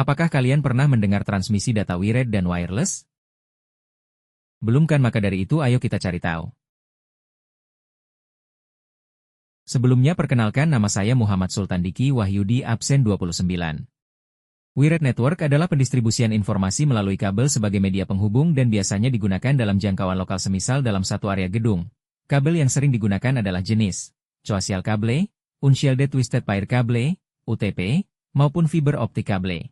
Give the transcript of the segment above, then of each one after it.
Apakah kalian pernah mendengar transmisi data wired dan wireless? Belum kan? Maka dari itu ayo kita cari tahu. Sebelumnya perkenalkan, nama saya Muhammad Sultan Diki Wahyudi absen 29. Wired Network adalah pendistribusian informasi melalui kabel sebagai media penghubung dan biasanya digunakan dalam jangkauan lokal semisal dalam satu area gedung. Kabel yang sering digunakan adalah jenis coaxial cable, unshielded twisted pair cable, UTP, maupun fiber optic cable.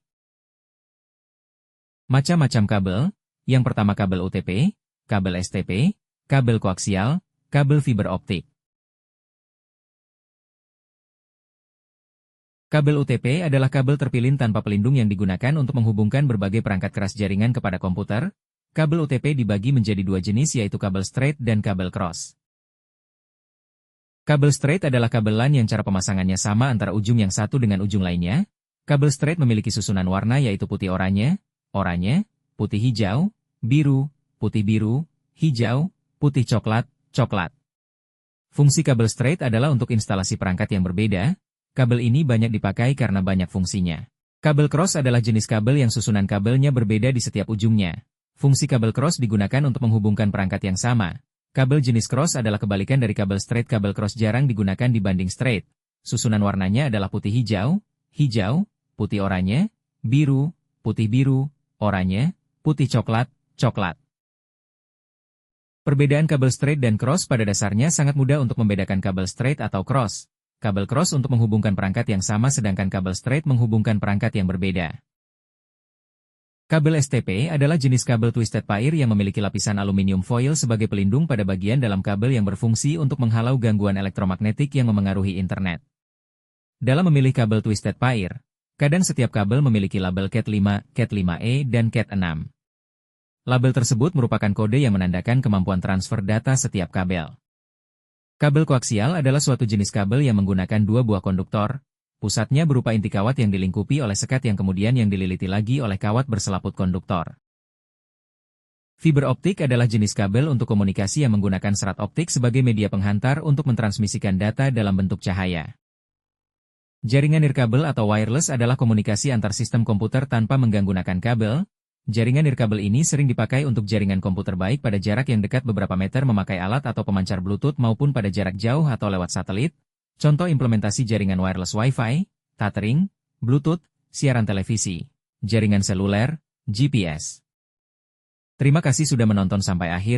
Macam-macam kabel. Yang pertama kabel UTP, kabel STP, kabel koaksial, kabel fiber optik. Kabel UTP adalah kabel terpilin tanpa pelindung yang digunakan untuk menghubungkan berbagai perangkat keras jaringan kepada komputer. Kabel UTP dibagi menjadi dua jenis, yaitu kabel straight dan kabel cross. Kabel straight adalah kabel LAN yang cara pemasangannya sama antara ujung yang satu dengan ujung lainnya. Kabel straight memiliki susunan warna yaitu putih oranye, putih hijau, biru, putih biru, hijau, putih coklat, coklat. Fungsi kabel straight adalah untuk instalasi perangkat yang berbeda. Kabel ini banyak dipakai karena banyak fungsinya. Kabel cross adalah jenis kabel yang susunan kabelnya berbeda di setiap ujungnya. Fungsi kabel cross digunakan untuk menghubungkan perangkat yang sama. Kabel jenis cross adalah kebalikan dari kabel straight. Kabel cross jarang digunakan dibanding straight. Susunan warnanya adalah putih hijau, putih oranye, biru, putih biru, oranye, putih coklat, coklat. Perbedaan kabel straight dan cross pada dasarnya sangat mudah untuk membedakan kabel straight atau cross. Kabel cross untuk menghubungkan perangkat yang sama sedangkan kabel straight menghubungkan perangkat yang berbeda. Kabel STP adalah jenis kabel twisted pair yang memiliki lapisan aluminium foil sebagai pelindung pada bagian dalam kabel yang berfungsi untuk menghalau gangguan elektromagnetik yang memengaruhi internet. Dalam memilih kabel twisted pair, kadang setiap kabel memiliki label CAT5, CAT5E, dan CAT6. Label tersebut merupakan kode yang menandakan kemampuan transfer data setiap kabel. Kabel koaksial adalah suatu jenis kabel yang menggunakan dua buah konduktor. Pusatnya berupa inti kawat yang dilingkupi oleh sekat yang kemudian dililiti lagi oleh kawat berselaput konduktor. Fiber optik adalah jenis kabel untuk komunikasi yang menggunakan serat optik sebagai media penghantar untuk mentransmisikan data dalam bentuk cahaya. Jaringan nirkabel atau wireless adalah komunikasi antar sistem komputer tanpa menggunakan kabel. Jaringan nirkabel ini sering dipakai untuk jaringan komputer baik pada jarak yang dekat beberapa meter memakai alat atau pemancar Bluetooth maupun pada jarak jauh atau lewat satelit. Contoh implementasi jaringan wireless Wi-Fi, tethering, Bluetooth, siaran televisi, jaringan seluler, GPS. Terima kasih sudah menonton sampai akhir.